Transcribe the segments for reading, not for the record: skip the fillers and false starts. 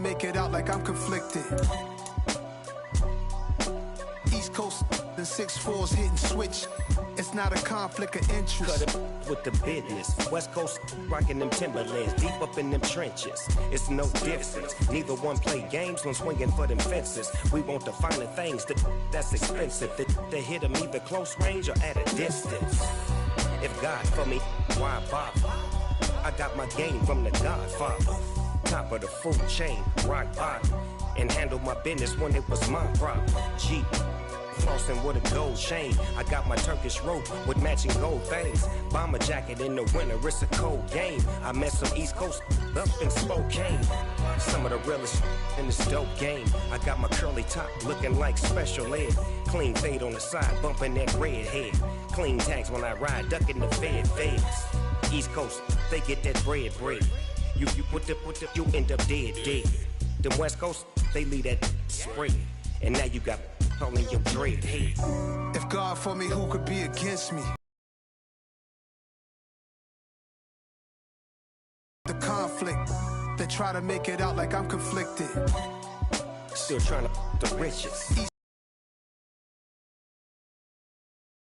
make it out like I'm conflicted. East Coast, the 6'4's hitting switch. It's not a conflict of interest. Cut it with the business. West Coast rocking them Timberlands, deep up in them trenches. It's no difference. Neither one play games when swinging for them fences. We want the finer things that's expensive. They hit them either close range or at a distance. If God for me, why bother? I got my game from the Godfather. Top of the food chain, rock bottom. And handle my business when it was my problem. G. Flossing with a gold chain. I got my Turkish rope with matching gold things. Bomber jacket in the winter, it's a cold game. I met some East Coast up in Spokane. Some of the realest in this dope game. I got my curly top looking like special ed. Clean fade on the side, bumping that red head. Clean tags when I ride, ducking the feds. East Coast, they get that bread. You put the, you end up dead. Them West Coast, they leave that spread. And now you got calling your dread head. If God for me, who could be against me? The conflict, they try to make it out like I'm conflicted. Still trying to the riches.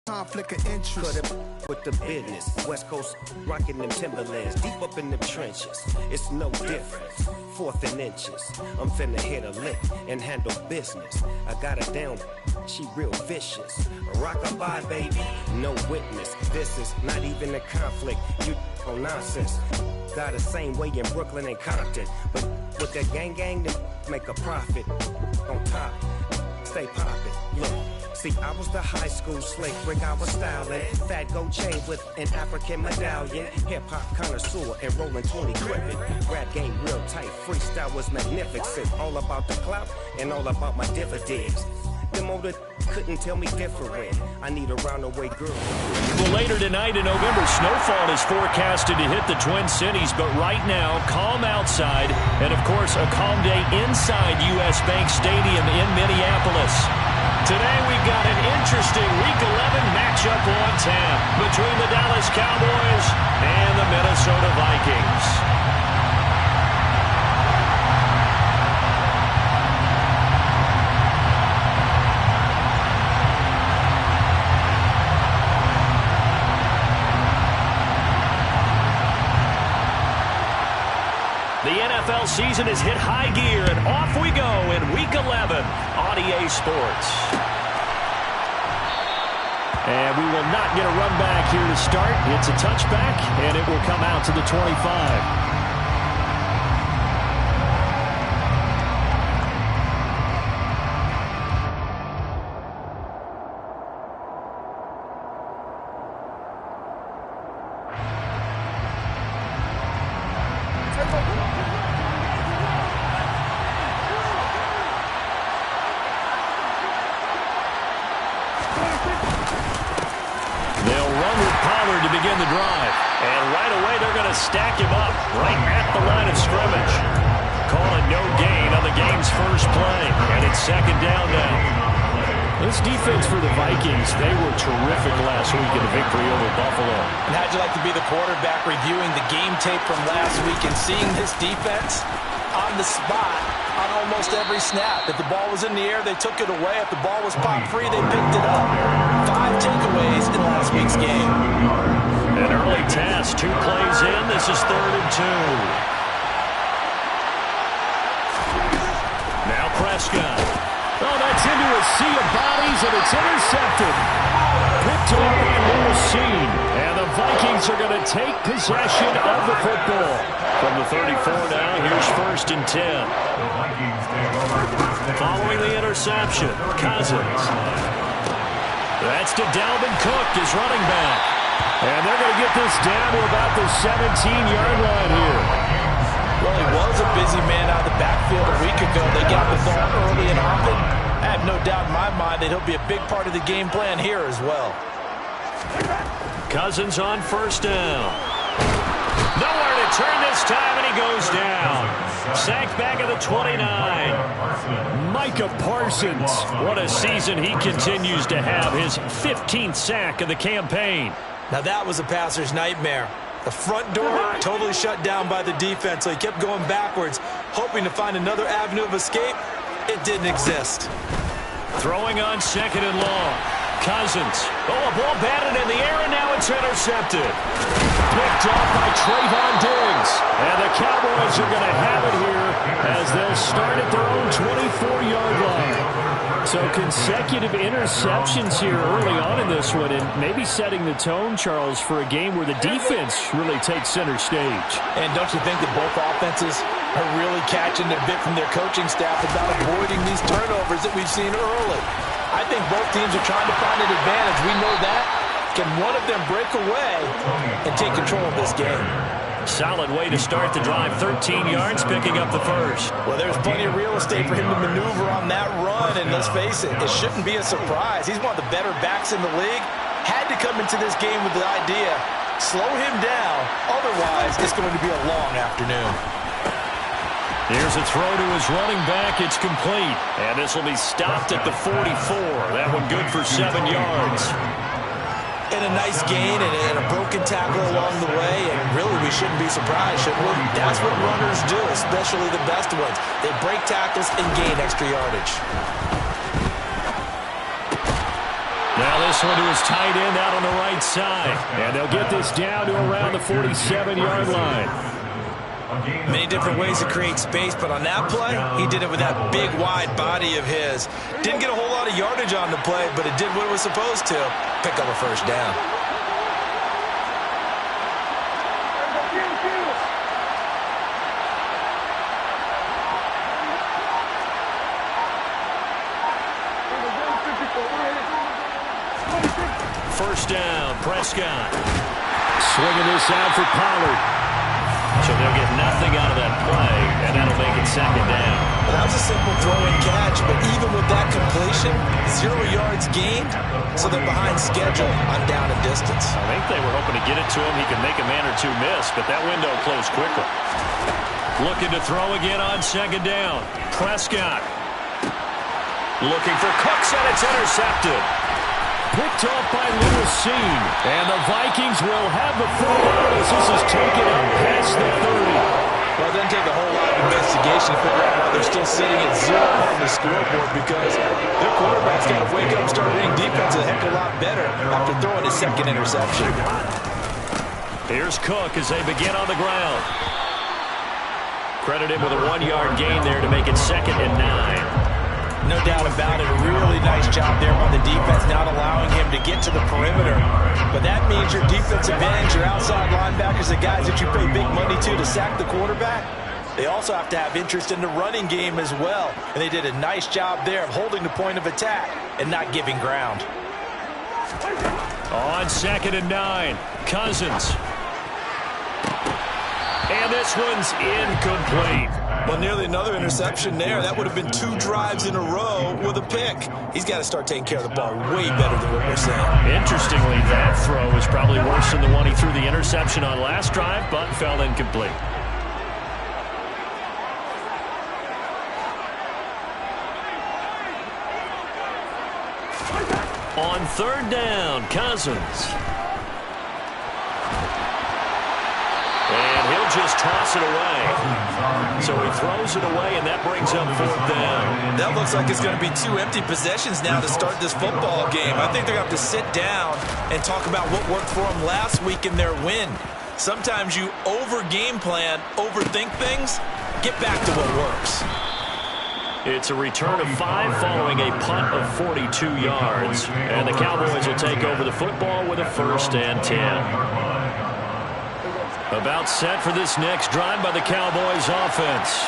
Conflict of interest. Cut it with the business. West Coast rocking them Timberlands, deep up in them trenches. It's no difference. 4th and inches. I'm finna hit a lick and handle business. I got her down, she real vicious. Rock-a-bye, baby, no witness. This is not even a conflict. You on nonsense. Got the same way in Brooklyn and Compton, but with that gang, they make a profit. On top, stay poppin'. Look. See, I was the high school slick brick, I was styling. Fat gold chain with an African medallion. Hip-hop connoisseur and rolling 20 crippin'. Rap game real tight, freestyle was magnificent. All about the clout and all about my dividends. Them older couldn't tell me different. I need a roundaway girl. Well, later tonight in November, snowfall is forecasted to hit the Twin Cities, but right now, calm outside, and of course, a calm day inside U.S. Bank Stadium in Minneapolis. Today we've got an interesting Week 11 matchup on tap between the Dallas Cowboys and the Minnesota Vikings. The NFL season has hit high gear, and off we go in Week 11 on EA Sports. And we will not get a run back here to start. It's a touchback, and it will come out to the 25. Stack him up right at the line of scrimmage. Call it no gain on the game's first play, and it's 2nd down now. This defense for the Vikings, they were terrific last week in the victory over Buffalo. And how'd you like to be the quarterback reviewing the game tape from last week and seeing this defense on the spot on almost every snap? If the ball was in the air, they took it away. If the ball was popped free, they picked it up. 5 takeaways in last week's game. An early task, 2 plays in. This is 3rd and 2. Now Prescott. Oh, that's into a sea of bodies, and it's intercepted. Picked off by Lewis Seen. And the Vikings are going to take possession of the football. From the 34 now, here's 1st and 10. Following the interception, Cousins. That's to Dalvin Cook, his running back. And they're going to get this down to about the 17-yard line here. Well, he was a busy man out of the backfield a week ago. They got the ball early and often. I have no doubt in my mind that he'll be a big part of the game plan here as well. Cousins on 1st down. Nowhere to turn this time, and he goes down. Sacked back at the 29. Micah Parsons. What a season he continues to have. His 15th sack of the campaign. Now that was a passer's nightmare. The front door totally shut down by the defense, so he kept going backwards, hoping to find another avenue of escape. It didn't exist. Throwing on 2nd and long. Cousins. Oh, a ball batted in the air, and now it's intercepted. Picked off by Trayvon Diggs. And the Cowboys are going to have it here as they'll start at their own 24-yard line. So consecutive interceptions here early on in this one, and maybe setting the tone, Charles, for a game where the defense really takes center stage. And don't you think that both offenses are really catching a bit from their coaching staff about avoiding these turnovers that we've seen early? I think both teams are trying to find an advantage. We know that. Can one of them break away and take control of this game? Solid way to start the drive. 13 yards, picking up the first. Well, there's plenty of real estate for him to maneuver on that run, and let's face it, it shouldn't be a surprise. He's one of the better backs in the league. Had to come into this game with the idea, slow him down, otherwise it's going to be a long afternoon. Here's a throw to his running back. It's complete. And this will be stopped at the 44. That one good for 7 yards. And a nice gain and a broken tackle along the way. And really, we shouldn't be surprised, should we? That's what runners do, especially the best ones. They break tackles and gain extra yardage. Now this one to his tight end out on the right side. And they'll get this down to around the 47-yard line. Many different ways to create space, but on that play, he did it with that big, wide body of his. Didn't get a whole lot of yardage on the play, but it did what it was supposed to. Pick up a first down. First down, Prescott. Swinging this out for Pollard. So they'll get nothing out of that play, and that'll make it 2nd down. Well, that was a simple throw and catch, but even with that completion, 0 yards gained, so they're behind schedule on down and distance. I think they were hoping to get it to him. He could make a man or two miss, but that window closed quickly. Looking to throw again on 2nd down. Prescott. Looking for Cooks, and it's intercepted. Picked off by Lewis-Seen. And the Vikings will have the football as this is taken up past the 30. Well, it doesn't take a whole lot of investigation to figure out why they're still sitting at 0 on the scoreboard, because their quarterback's got to wake up and start reading defense a heck of a lot better after throwing his 2nd interception. Here's Cook as they begin on the ground. Credit him with a 1-yard gain there to make it 2nd and 9. No doubt about it. A really nice job there by the defense, not allowing him to get to the perimeter. But that means your defensive ends, your outside linebackers, the guys that you pay big money to sack the quarterback, they also have to have interest in the running game as well. And they did a nice job there of holding the point of attack and not giving ground. On 2nd and 9, Cousins. And this one's incomplete. Well, nearly another interception there. That would have been 2 drives in a row with a pick. He's got to start taking care of the ball way better than what we're saying. Interestingly, that throw was probably worse than the one he threw the interception on last drive, but fell incomplete. On 3rd down, Cousins. And he'll just toss it away. So he throws it away, and that brings up 4th down. That looks like it's going to be 2 empty possessions now to start this football game. I think they're going to have to sit down and talk about what worked for them last week in their win. Sometimes you over-game plan, overthink things, get back to what works. It's a return of 5 following a punt of 42 yards. And the Cowboys will take over the football with a 1st and 10. About set for this next drive by the Cowboys offense.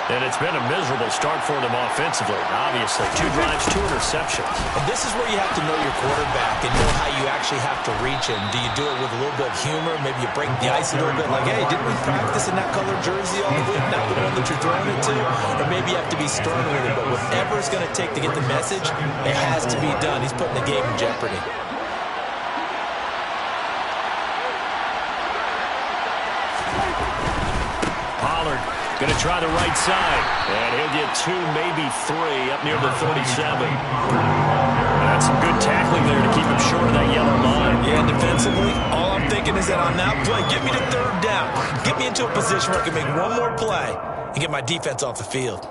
And it's been a miserable start for them offensively. Obviously, 2 drives, 2 interceptions. And this is where you have to know your quarterback and know how you actually have to reach him. Do you do it with a little bit of humor? Maybe you break the ice a little bit like, hey, didn't we practice in that colored jersey all week? Not the one that you're throwing it to? Or maybe you have to be stern with it. But whatever it's going to take to get the message, it has to be done. He's putting the game in jeopardy. Pollard going to try the right side. And he'll get 2, maybe 3 up near the 47. That's some good tackling there to keep him short of that yellow line. Yeah, defensively, all I'm thinking is that on that play, get me to 3rd down. Get me into a position where I can make one more play and get my defense off the field.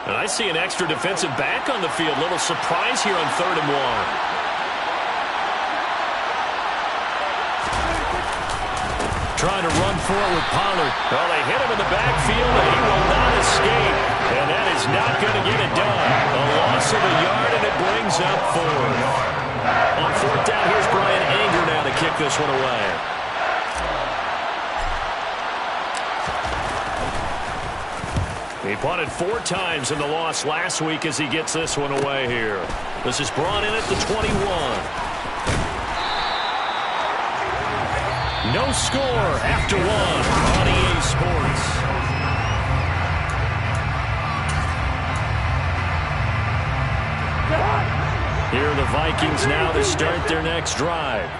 And I see an extra defensive back on the field. Little surprise here on 3rd and 1. Trying to run for it with Pollard. Well, they hit him in the backfield, and he will not escape. And that is not going to get it done. A loss of a yard, and it brings up 4th. On 4th down, here's Brian Anger now to kick this one away. He punted 4 times in the loss last week as he gets this one away here. This is brought in at the 21. No score after 1 on EA Sports. Here are the Vikings now to start their next drive.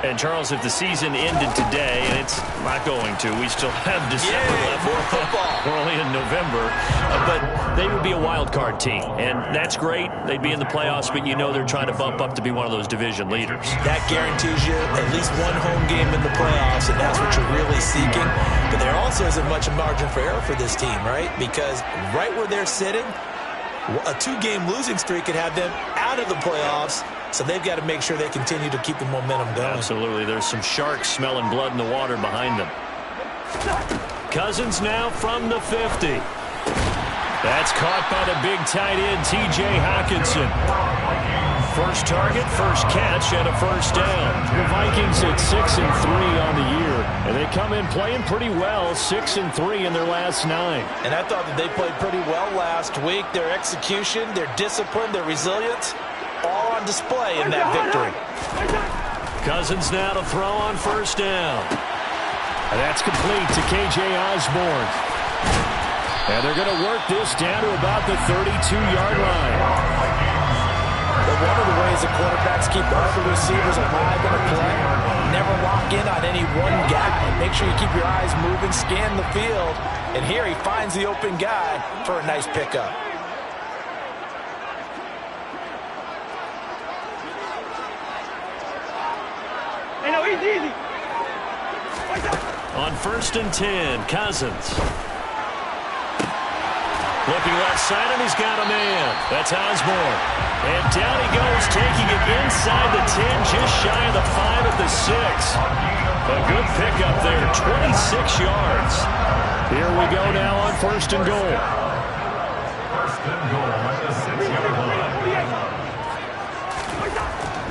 And, Charles, if the season ended today, and it's not going to, we still have December left. More football. We're only in November. But they would be a wild card team. And that's great. They'd be in the playoffs, but you know they're trying to bump up to be one of those division leaders. That guarantees you at least one home game in the playoffs, and that's what you're really seeking. But there also isn't much margin for error for this team, right? Because right where they're sitting, a 2-game losing streak could have them out of the playoffs. So they've got to make sure they continue to keep the momentum going. Absolutely. There's some sharks smelling blood in the water behind them. Cousins now from the 50. That's caught by the big tight end, T.J. Hockenson. First target, first catch, and a first down. The Vikings at 6-3 on the year. And they come in playing pretty well, 6-3 in their last 9. And I thought that they played pretty well last week. Their execution, their discipline, their resilience, all on display in that victory. Cousins now to throw on first down. And that's complete to K.J. Osborne. And they're going to work this down to about the 32-yard line. But one of the ways the quarterbacks keep other receivers alive in a play, never lock in on any one guy. Make sure you keep your eyes moving, scan the field. And here he finds the open guy for a nice pickup. Easy. On 1st and 10, Cousins. Looking left side, and he's got a man. That's Osborne. And down he goes, taking it inside the 10, just shy of the 5 at the 6. A good pickup there, 26 yards. Here we go now on 1st and goal.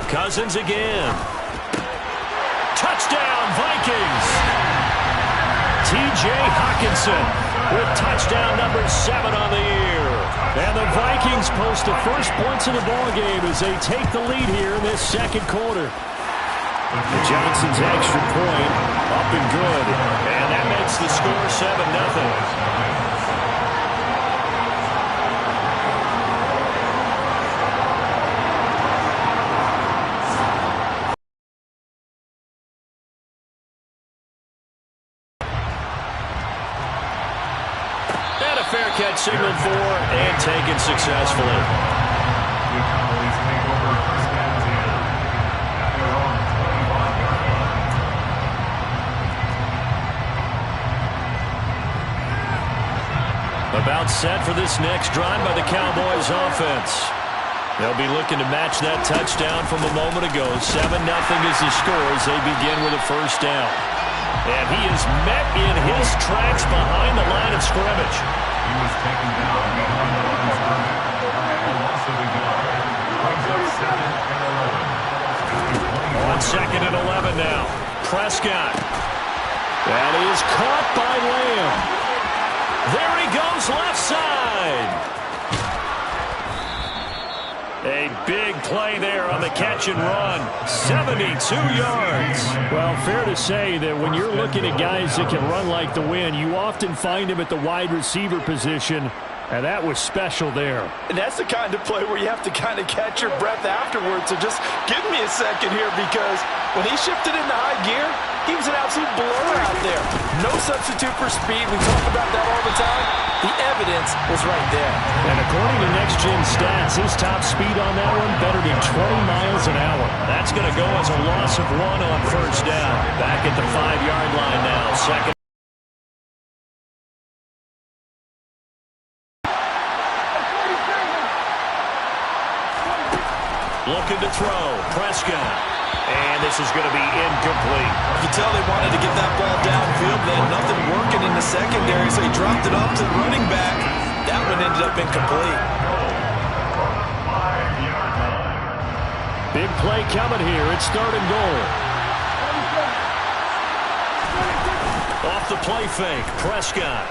Cousins again. Touchdown, Vikings! T.J. Hockenson with touchdown number 7 on the year. And the Vikings post the first points of the ballgame as they take the lead here in this second quarter. Johnson's extra point up and good. And that makes the score 7-0. Fair catch signaled for and taken successfully. About set for this next drive by the Cowboys offense. They'll be looking to match that touchdown from a moment ago. 7-0 is the score as they begin with a first down. And he is met in his tracks behind the line of scrimmage. He was taken down behind the line of scrimmage. A loss of a yard. Brings up 2nd and 11. On 2nd and 11 now. Prescott. That is caught by Lamb. There he goes left side. A big play there on the catch and run. 72 yards. Well, fair to say that when you're looking at guys that can run like the wind, you often find them at the wide receiver position, and that was special there. And that's the kind of play where you have to kind of catch your breath afterwards. So just give me a second here, because when he shifted into high gear, he was an absolute blowout there. No substitute for speed. We talk about that all the time. The evidence was right there. And according to Next Gen Stats, his top speed on that one better than 20 miles an hour. That's going to go as a loss of 1 on first down. Back at the 5-yard line now. Second. Looking to throw. Prescott. And this is going to be incomplete. You can tell they wanted to get that ball downfield. They had nothing working in the secondary, so he dropped it off to the running back. That one ended up incomplete. Big play coming here. It's 3rd and goal. Off the play fake. Prescott.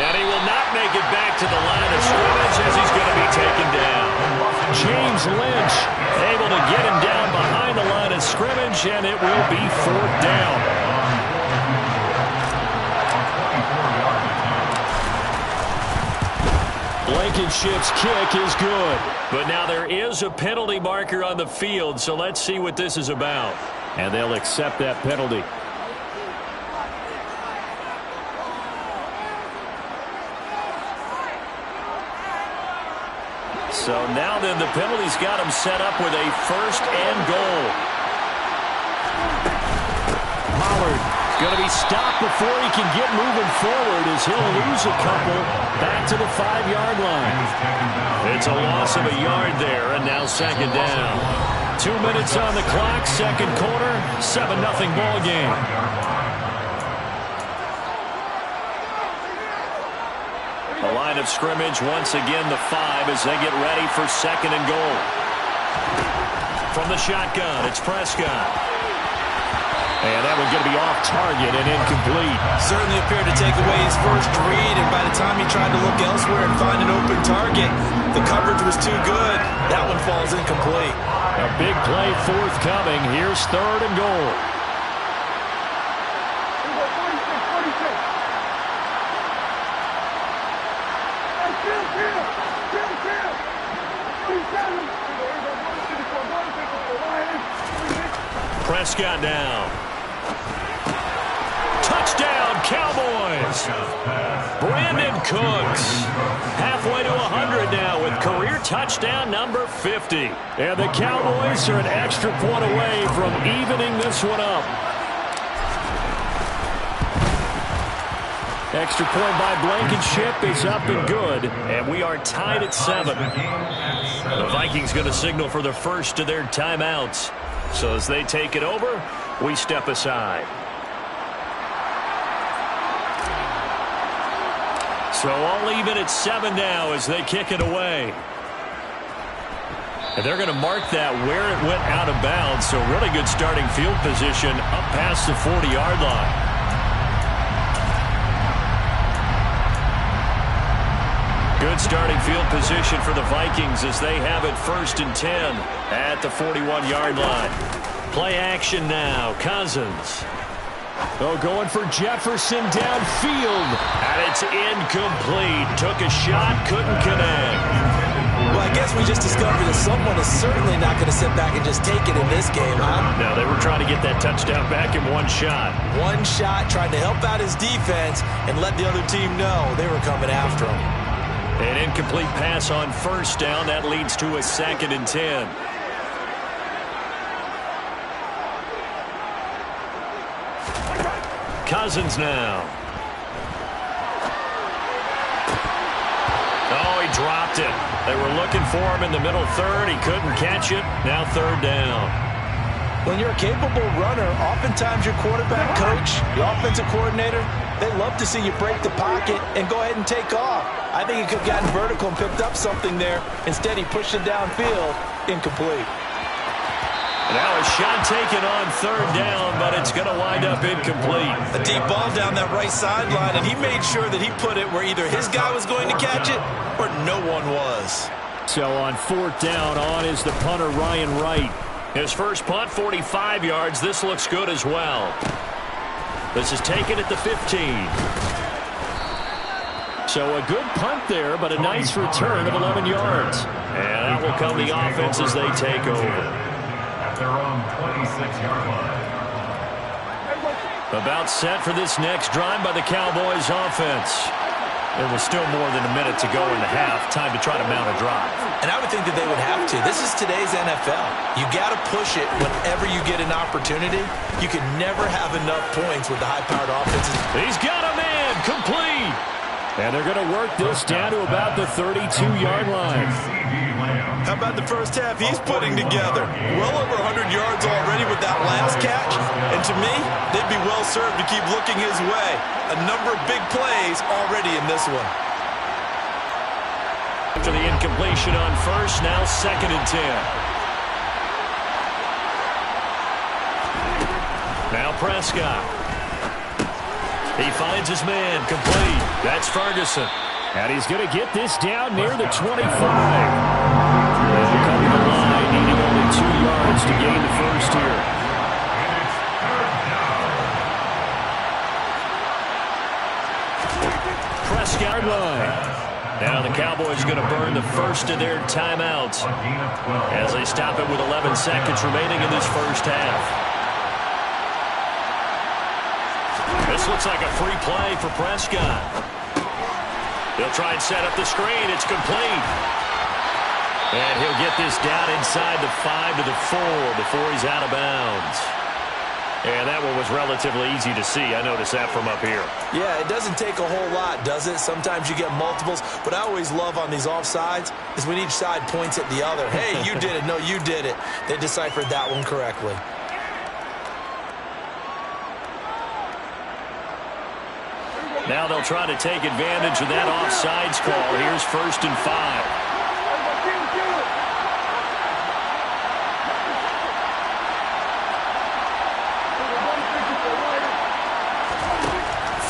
And he will not make it back to the line of scrimmage as he's going to be taken down. James Lynch able to get him down behind the line of scrimmage, and it will be 4th down. Blankenship's kick is good. But now there is a penalty marker on the field, so let's see what this is about. And they'll accept that penalty. So now then the penalty's got him set up with a 1st and goal. Pollard going to be stopped before he can get moving forward as he'll lose a couple back to the 5-yard line. It's a loss of a yard there, and now 2nd down. 2 minutes on the clock, 2nd quarter, 7-0 ball game. The line of scrimmage, once again, the 5 as they get ready for 2nd and goal. From the shotgun, it's Prescott. And that one's going to be off target and incomplete. Certainly appeared to take away his first read, and by the time he tried to look elsewhere and find an open target, the coverage was too good. That one falls incomplete. A big play forthcoming. Here's 3rd and goal. Prescott down. Touchdown, Cowboys. Brandon Cooks. Halfway to 100 now with career touchdown number 50. And the Cowboys are an extra point away from evening this one up. Extra point by Blankenship is up and good. And we are tied at 7. The Vikings going to signal for the first of their timeouts. So as they take it over, we step aside. So all even at 7 now as they kick it away. And they're going to mark that where it went out of bounds. So really good starting field position up past the 40-yard line. Good starting field position for the Vikings as they have it 1st and 10 at the 41-yard line. Play action now. Cousins. Oh, going for Jefferson downfield. And it's incomplete. Took a shot, couldn't connect. Well, I guess we just discovered that someone is certainly not going to sit back and just take it in this game, huh? No, they were trying to get that touchdown back in one shot. One shot, trying to help out his defense and let the other team know they were coming after him. An incomplete pass on 1st down. That leads to a 2nd and 10. Cousins now. Oh, he dropped it. They were looking for him in the middle 3rd. He couldn't catch it. Now 3rd down. When you're a capable runner, oftentimes your quarterback coach, the offensive coordinator, they love to see you break the pocket and go ahead and take off. I think he could have gotten vertical and picked up something there. Instead, he pushed it downfield. Incomplete. Now a shot taken on 3rd down, but it's going to wind up incomplete. A deep ball down that right sideline, and he made sure that he put it where either his guy was going to catch it or no one was. So on 4th down, on is the punter, Ryan Wright. His first punt, 45 yards. This looks good as well. This is taken at the 15. So a good punt there, but a nice return of 11 yards. And out will come the offense as they take over. At their own 26-yard line. About set for this next drive by the Cowboys offense. There was still more than a minute to go in the half. Time to try to mount a drive. And I would think that they would have to. This is today's NFL. You got to push it whenever you get an opportunity. You can never have enough points with the high-powered offenses. He's got a man complete. And they're going to work this down to about the 32-yard line. How about the first half he's putting together? Well over 100 yards already with that last catch. And to me, they'd be well served to keep looking his way. A number of big plays already in this one. After the incompletion on first, now 2nd and 10. Now Prescott. He finds his man complete. That's Ferguson. And he's going to get this down near the 25. They'll come to the line, needing only 2 yards to gain the first here. Prescott line. Now the Cowboys are going to burn the first of their timeouts as they stop it with 11 seconds remaining in this first half. This looks like a free play for Prescott. They'll try and set up the screen. It's complete. And he'll get this down inside the 5 to the 4 before he's out of bounds. And that one was relatively easy to see. I noticed that from up here. Yeah, it doesn't take a whole lot, does it? Sometimes you get multiples. What I always love on these offsides is when each side points at the other. Hey, you did it. No, you did it. They deciphered that one correctly. Now they'll try to take advantage of that offsides call. Here's 1st and 5.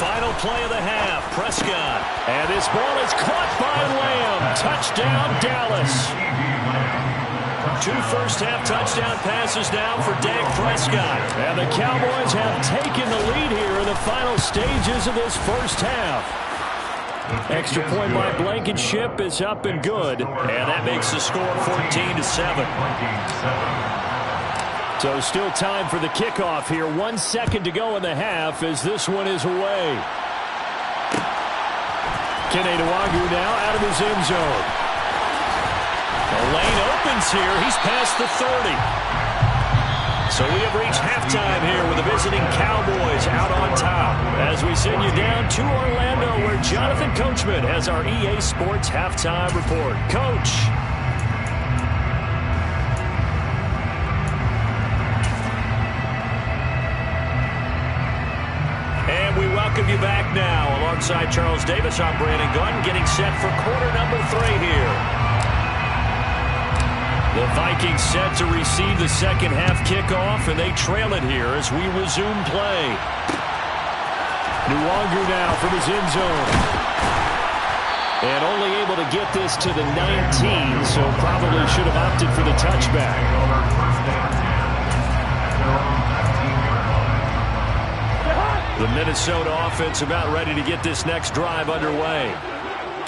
Final play of the half, Prescott. And this ball is caught by Lamb. Touchdown, Dallas. 2 first-half touchdown passes now for Dak Prescott. And the Cowboys have taken the lead here in the final stages of this first half. Extra point by Blankenship is up and good. And that makes the score 14-7. So still time for the kickoff here. 1 second to go in the half as this one is away. Kene Nwangwu now out of his end zone. The lane opens here. He's past the 30. So we have reached halftime here with the visiting Cowboys out on top. As we send you down to Orlando where Jonathan Coachman has our EA Sports halftime report. Coach. We welcome you back now. Alongside Charles Davis, I'm Brandon Gunn, getting set for quarter number 3 here. The Vikings set to receive the second half kickoff, and they trail it here as we resume play. Nwangwu now from his end zone. And only able to get this to the 19, so probably should have opted for the touchback. The Minnesota offense about ready to get this next drive underway.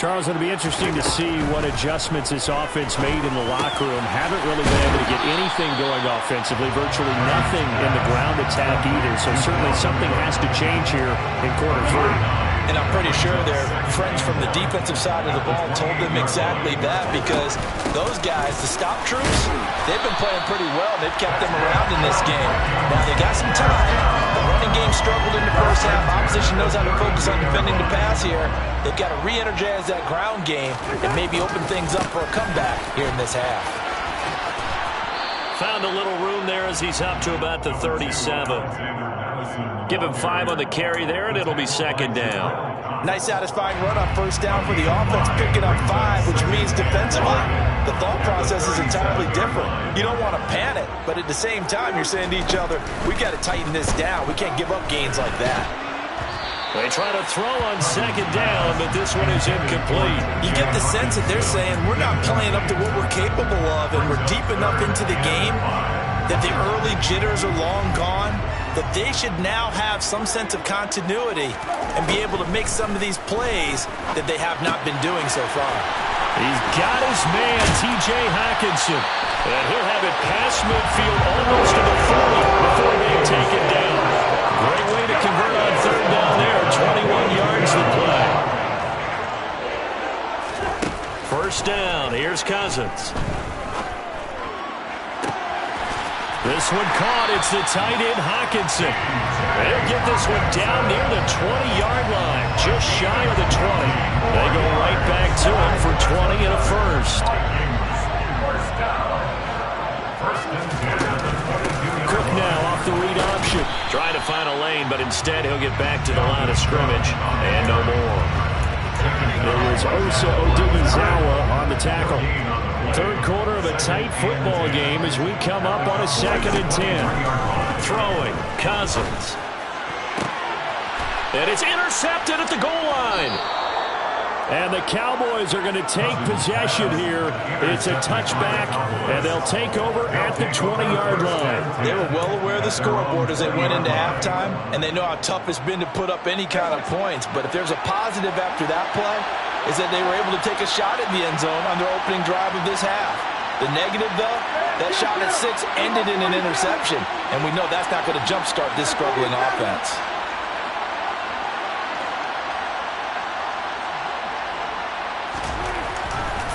Charles, it'll be interesting to see what adjustments this offense made in the locker room. Haven't really been able to get anything going offensively, virtually nothing in the ground attack either. So certainly something has to change here in quarter 3. And I'm pretty sure their friends from the defensive side of the ball told them exactly that, because those guys, the stop troops, they've been playing pretty well. They've kept them around in this game. Now they got some time. The running game struggled in the first half. Opposition knows how to focus on defending the pass here. They've got to re-energize that ground game and maybe open things up for a comeback here in this half. Found a little room there as he's up to about the 37. Give him 5 on the carry there, and it'll be 2nd down. Nice satisfying run on first down for the offense, picking up 5, which means defensively, the thought process is entirely different. You don't want to panic, but at the same time, you're saying to each other, we've got to tighten this down. We can't give up gains like that. They try to throw on 2nd down, but this one is incomplete. You get the sense that they're saying we're not playing up to what we're capable of, and we're deep enough into the game that the early jitters are long gone, that they should now have some sense of continuity and be able to make some of these plays that they have not been doing so far. He's got his man, T.J. Hockenson, and he'll have it past midfield almost to the 40 before being taken down. Great way to Here's Cousins. This one caught. It's the tight end, Hockenson. They'll get this one down near the 20-yard line, just shy of the 20. They go right back to him for 20 and a first. Cook now off the read option. Trying to find a lane, but instead he'll get back to the line of scrimmage. And no more. It was Osa Odighizuwa on the tackle. Third quarter of a tight football game as we come up on a 2nd and 10. Throwing, Cousins. And it's intercepted at the goal line. And the Cowboys are going to take possession here. It's a touchback, and they'll take over at the 20-yard line. They were well aware of the scoreboard as they went into halftime, and they know how tough it's been to put up any kind of points. But if there's a positive after that play, is that they were able to take a shot at the end zone on their opening drive of this half. The negative, though, that shot at 6 ended in an interception, and we know that's not going to jumpstart this struggling offense.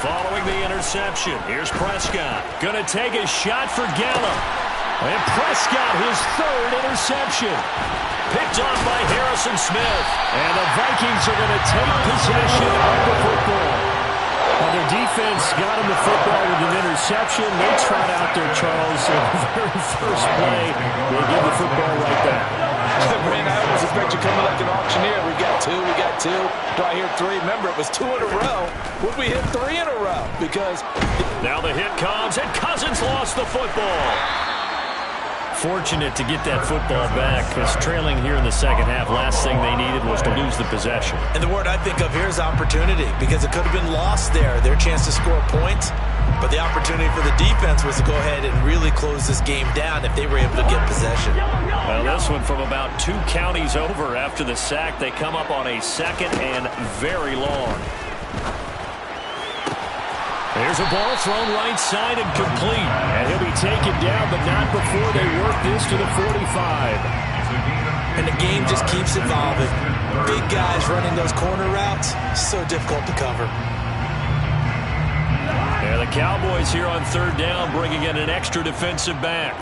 Following the interception, here's Prescott. Going to take a shot for Gallup. And Prescott, his 3rd interception. Picked off by Harrison Smith. And the Vikings are going to take possession of the football. Well, their defense got him the football with an interception. They trot out there, Charles, in the very first play. They give the football right back. Man, I almost expect you coming like an auctioneer. We got 2, we got 2. Do I hear 3? Remember, it was 2 in a row. Would we hit 3 in a row? Because now the hit comes, and Cousins lost the football. Fortunate to get that football back, because trailing here in the second half, last thing they needed was to lose the possession. And the word I think of here is opportunity, because it could have been lost there, their chance to score points. But the opportunity for the defense was to go ahead and really close this game down if they were able to get possession. Well, this one from about 2 counties over after the sack. They come up on a 2nd and very long. There's a ball thrown right side and complete. And he'll be taken down, but not before they work this to the 45. And the game just keeps evolving. Big guys running those corner routes, so difficult to cover. And the Cowboys here on 3rd down, bringing in an extra defensive back.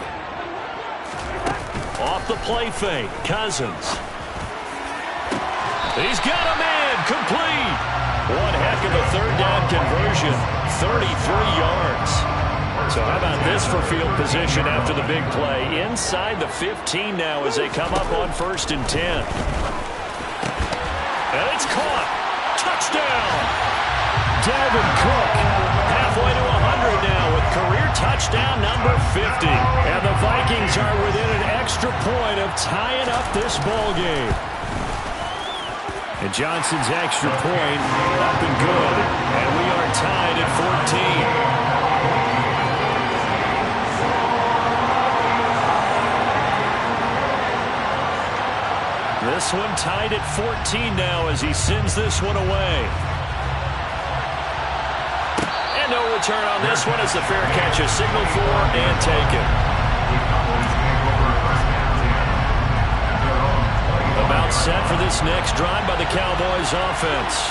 Off the play fake, Cousins. He's got a man, complete. One heck of a 3rd down conversion, 33 yards. So how about this for field position after the big play? Inside the 15 now as they come up on 1st and 10. And it's caught. Touchdown. Dalvin Cook halfway to 100 now with career touchdown number 50. And the Vikings are within an extra point of tying up this ball game. And Johnson's extra point up and good. And we are tied at 14. This one tied at 14 now as he sends this one away. And no return on this one as the fair catch is signaled for and taken. About set for this next drive by the Cowboys offense.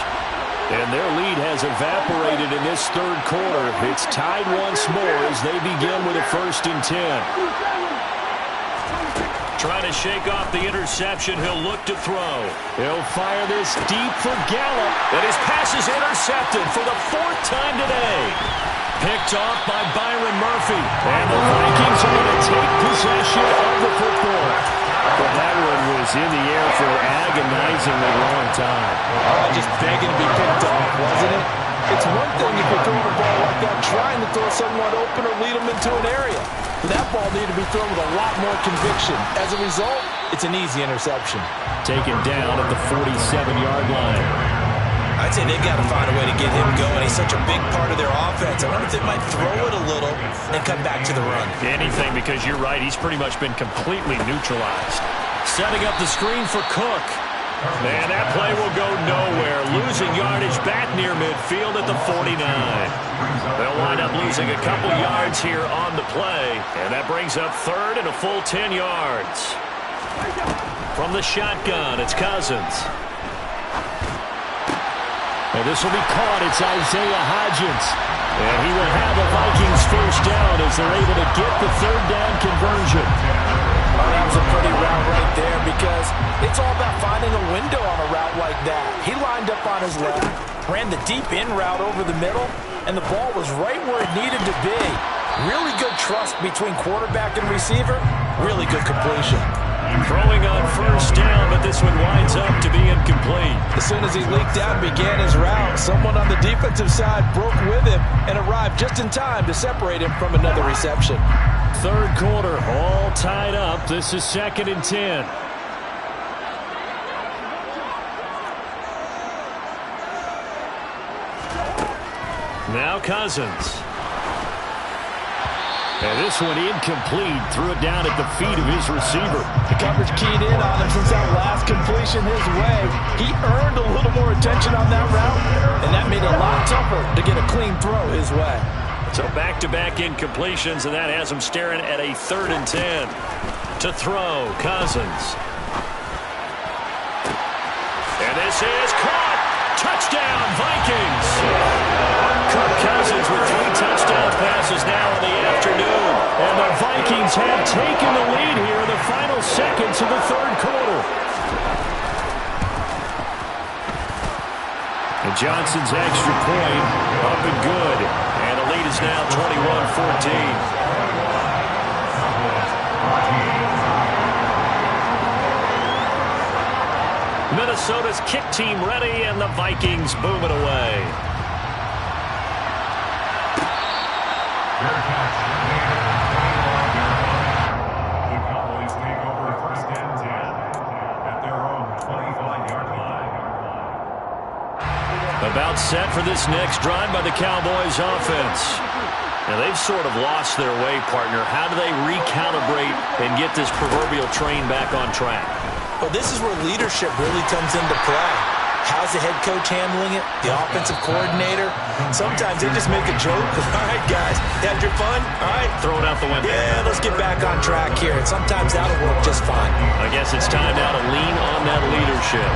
And their lead has evaporated in this 3rd quarter. It's tied once more as they begin with a 1st and 10. Trying to shake off the interception. He'll look to throw. He'll fire this deep for Gallup. And his pass is intercepted for the 4th time today. Picked off by Byron Murphy. And the Vikings are going to take possession of the football. But that one was in the air for an agonizingly long time. Just begging to be picked off, wasn't it? It's one thing if you're throwing a ball like that, trying to throw someone open or lead them into an area. But that ball needed to be thrown with a lot more conviction. As a result, it's an easy interception. Taken down at the 47-yard line. I'd say they've got to find a way to get him going. He's such a big part of their offense. I wonder if they might throw it a little and come back to the run. Anything, because you're right. He's pretty much been completely neutralized. Setting up the screen for Cook. Man, that play will go nowhere. Losing yardage back near midfield at the 49. They'll wind up losing a couple yards here on the play. And that brings up 3rd and a full 10 yards. From the shotgun, it's Cousins. And this will be caught. It's Isaiah Hodgins. And he will have a Vikings first down as they're able to get the third down conversion. Oh, that was a pretty route right there because it's all about finding a window on a route like that. He lined up on his left, ran the deep in route over the middle, and the ball was right where it needed to be. Really good trust between quarterback and receiver. Really good completion. Throwing on first down, but this one winds up to be incomplete. As soon as he leaked out and began his route, someone on the defensive side broke with him and arrived just in time to separate him from another reception. Third quarter, all tied up. This is 2nd and 10. Now Cousins. And this one incomplete. Threw it down at the feet of his receiver. The coverage keyed in on him since that last completion his way. He earned a little more attention on that route, and that made it a lot tougher to get a clean throw his way. So back-to-back incompletions, and that has him staring at a 3rd and 10. To throw, Cousins. And this is caught. Touchdown, Vikings. Kirk Cousins with 3 touchdown passes now in the afternoon. And the Vikings have taken the lead here in the final seconds of the third quarter. And Johnson's extra point up and good. And the lead is now 21-14. Minnesota's kick team ready, and the Vikings boom it away. Fair catch. The Cowboys take over 1st and 10 at their own 25-yard line. About set for this next drive by the Cowboys offense. Now they've sort of lost their way, partner. How do they recalibrate and get this proverbial train back on track? Well, this is where leadership really comes into play. How's the head coach handling it? The offensive coordinator? Sometimes they just make a joke. All right, guys, you had your fun? All right. Throw it out the window. Yeah, let's get back on track here. And sometimes that'll work just fine. I guess it's time now to lean on that leadership.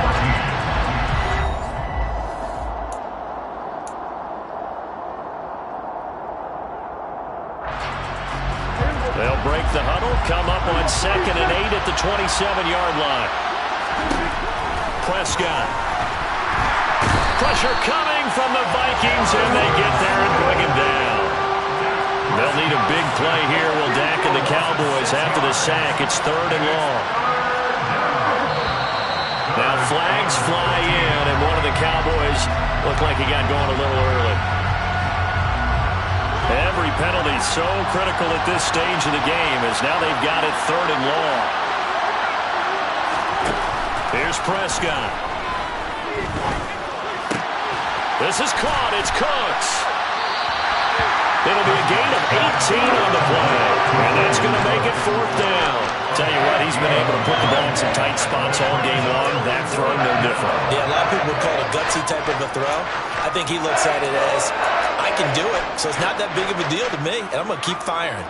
They'll break the huddle, come up on 2nd and 8 at the 27-yard line. Prescott. Pressure coming from the Vikings, and they get there and bring him down. They'll need a big play here. Will Dak and the Cowboys after the sack. It's 3rd and long. Now flags fly in, and one of the Cowboys looked like he got going a little early. Every penalty so critical at this stage of the game as now they've got it 3rd and long. Here's Prescott. This is caught. It's Cooks. It'll be a gain of 18 on the play, and that's going to make it 4th down. Tell you what, he's been able to put the ball in some tight spots all game long. That throw, no different. Yeah, a lot of people would call it a gutsy type of a throw. I think he looks at it as, I can do it, so it's not that big of a deal to me, and I'm going to keep firing.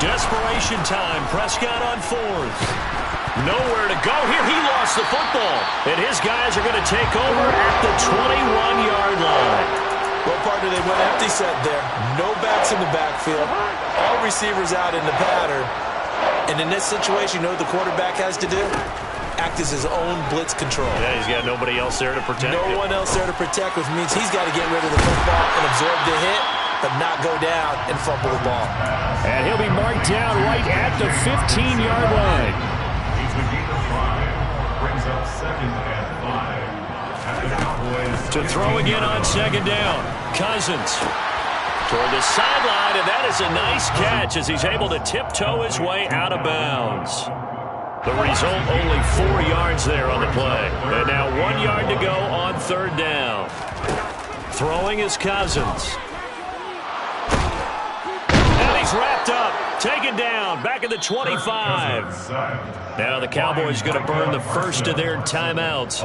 Desperation time. Prescott on 4th. Nowhere to go here. He lost the football. And his guys are going to take over at the 21-yard line. Well, partner, they went empty set there. No backs in the backfield. All receivers out in the pattern. And in this situation, you know what the quarterback has to do? Act as his own blitz control. Yeah, he's got nobody else there to protect him. No one else there to protect, which means he's got to get rid of the football and absorb the hit, but not go down and fumble the ball. And he'll be marked down right at the 15-yard line. He's the gain of 5. Brings up 2nd and 5 at the Cowboys. To throw again on 2nd down. Cousins toward the sideline, and that is a nice catch as he's able to tiptoe his way out of bounds. The result, only 4 yards there on the play. And now 1 yard to go on 3rd down. Throwing is Cousins. And he's wrapped up. Taken down. Back at the 25. Now the Cowboys going to burn the first of their timeouts.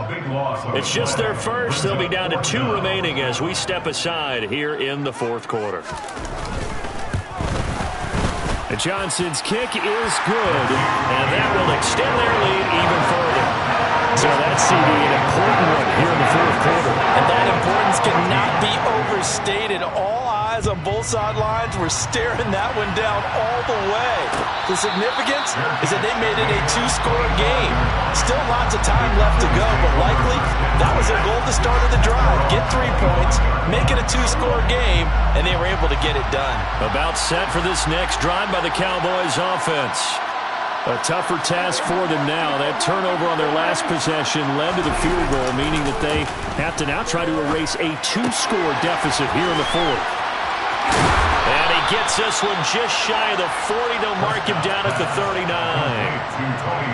It's just their first. They'll be down to 2 remaining as we step aside here in the 4th quarter. Johnson's kick is good, and that will extend their lead even further. So that's CD, an important one here in the fourth quarter. And that importance cannot be overstated. All eyes on both sidelines were staring that one down all the way. The significance is that they made it a two-score game. Still lots of time left to go, but likely that was their goal at the start of the drive. Get 3 points, make it a two-score game, and they were able to get it done. About set for this next drive by the Cowboys offense. A tougher task for them now. That turnover on their last possession led to the field goal, meaning that they have to now try to erase a two-score deficit here in the fourth. And he gets this one just shy of the 40. They'll mark him down at the 39.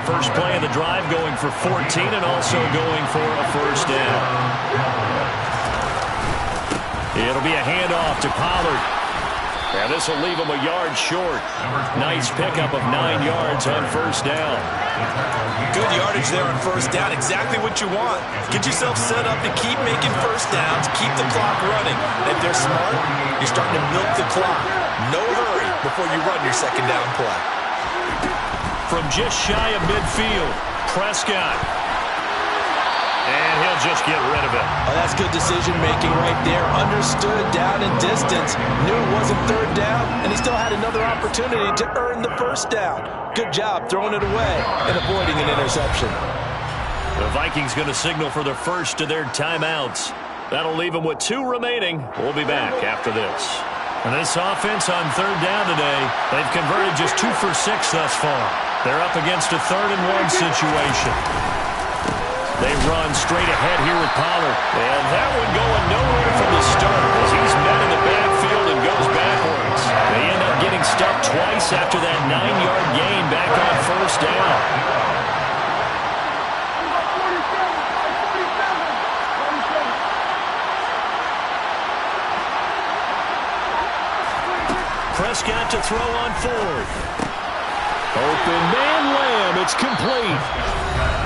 First play of the drive going for 14 and also going for a first down. It'll be a handoff to Pollard. And this will leave him a yard short. Nice pickup of 9 yards on first down. Good yardage there on first down. Exactly what you want. Get yourself set up to keep making first downs, keep the clock running. And if they're smart, you're starting to milk the clock. No hurry before you run your second down play. From just shy of midfield, Prescott. And he'll just get rid of it. Oh, that's good decision-making right there. Understood down and distance. Knew it wasn't third down, and he still had another opportunity to earn the first down. Good job throwing it away and avoiding an interception. The Vikings going to signal for the first of their timeouts. That'll leave them with 2 remaining. We'll be back after this. And this offense on third down today, they've converted just 2 for 6 thus far. They're up against a 3rd-and-1 situation. They run straight ahead here with Pollard. And that one going nowhere from the start as he's met in the backfield and goes backwards. They end up getting stuffed twice after that 9-yard gain back on first down. Prescott to throw on 4th. Open man Lamb. It's complete.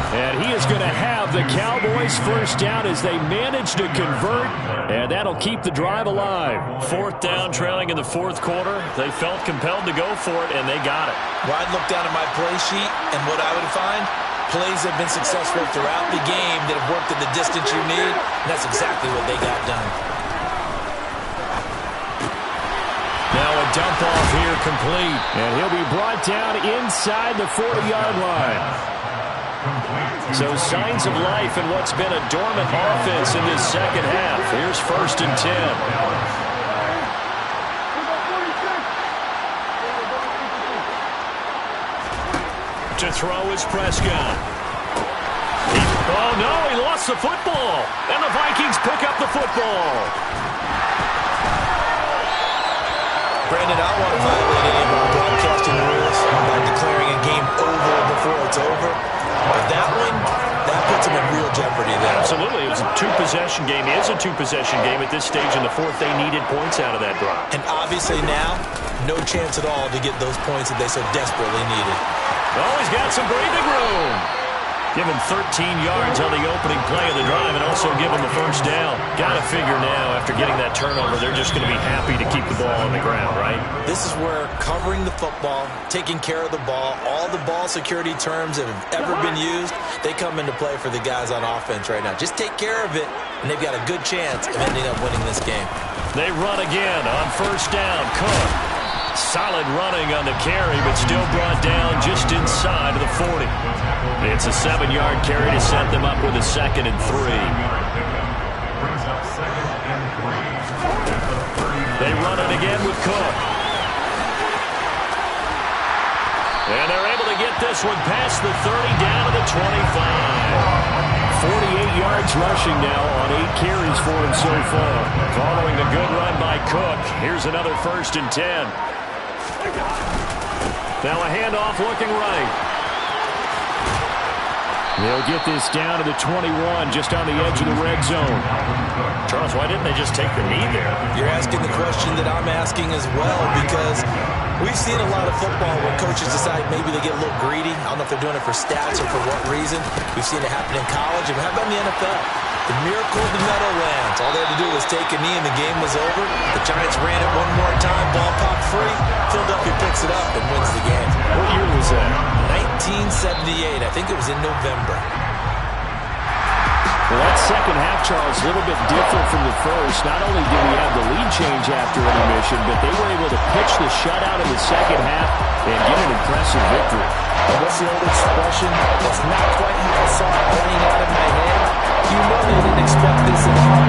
And he is going to have the Cowboys first down as they manage to convert, and that'll keep the drive alive. 4th down, trailing in the 4th quarter. They felt compelled to go for it, and they got it. Well, I'd look down at my play sheet, and what I would find, plays have been successful throughout the game that have worked at the distance you need, and that's exactly what they got done. Now a dump off here complete, and he'll be brought down inside the 40-yard line. So signs of life in what's been a dormant offense in this second half. Here's 1st and 10. To throw is Prescott. Oh, no, he lost the football. And the Vikings pick up the football. Brandon, I don't want to violate any of our broadcasting rules by declaring a game over before it's over. But that one, that puts them in real jeopardy there. Absolutely. It was a 2-possession game. It is a 2-possession game at this stage in the 4th. They needed points out of that drive. And obviously now, no chance at all to get those points that they so desperately needed. Oh, he's got some breathing room. Give him 13 yards on the opening play of the drive and also give him a first down. Got to figure now, after getting that turnover, they're just going to be happy to keep the ball on the ground, right? This is where covering the football, taking care of the ball, all the ball security terms that have ever been used, they come into play for the guys on offense right now. Just take care of it, and they've got a good chance of ending up winning this game. They run again on first down. Cook. Solid running on the carry, but still brought down just inside of the 40. It's a 7-yard carry to set them up with a 2nd and 3. They run it again with Cook. And they're able to get this one past the 30 down to the 25. 48 yards rushing now on 8 carries for him so far. Following the good run by Cook, here's another 1st and 10. Now a handoff looking right. They'll get this down to the 21, just on the edge of the red zone. Charles, why didn't they just take the knee there? You're asking the question that I'm asking as well, because we've seen a lot of football where coaches decide maybe they get a little greedy. I don't know if they're doing it for stats or for what reason. We've seen it happen in college. And how about in the NFL? The miracle of the Meadowlands. All they had to do was take a knee and the game was over. The Giants ran it one more time. Ball popped free. Philadelphia picks it up and wins the game. What year was that? 1978. I think it was in November. Well, that second half, Charles, a little bit different from the first. Not only did we have the lead change after intermission, but they were able to pitch the shutout in the second half and get an impressive victory. And what's the old expression? That's not quite how I saw it playing out in my head. You know they didn't expect this at all.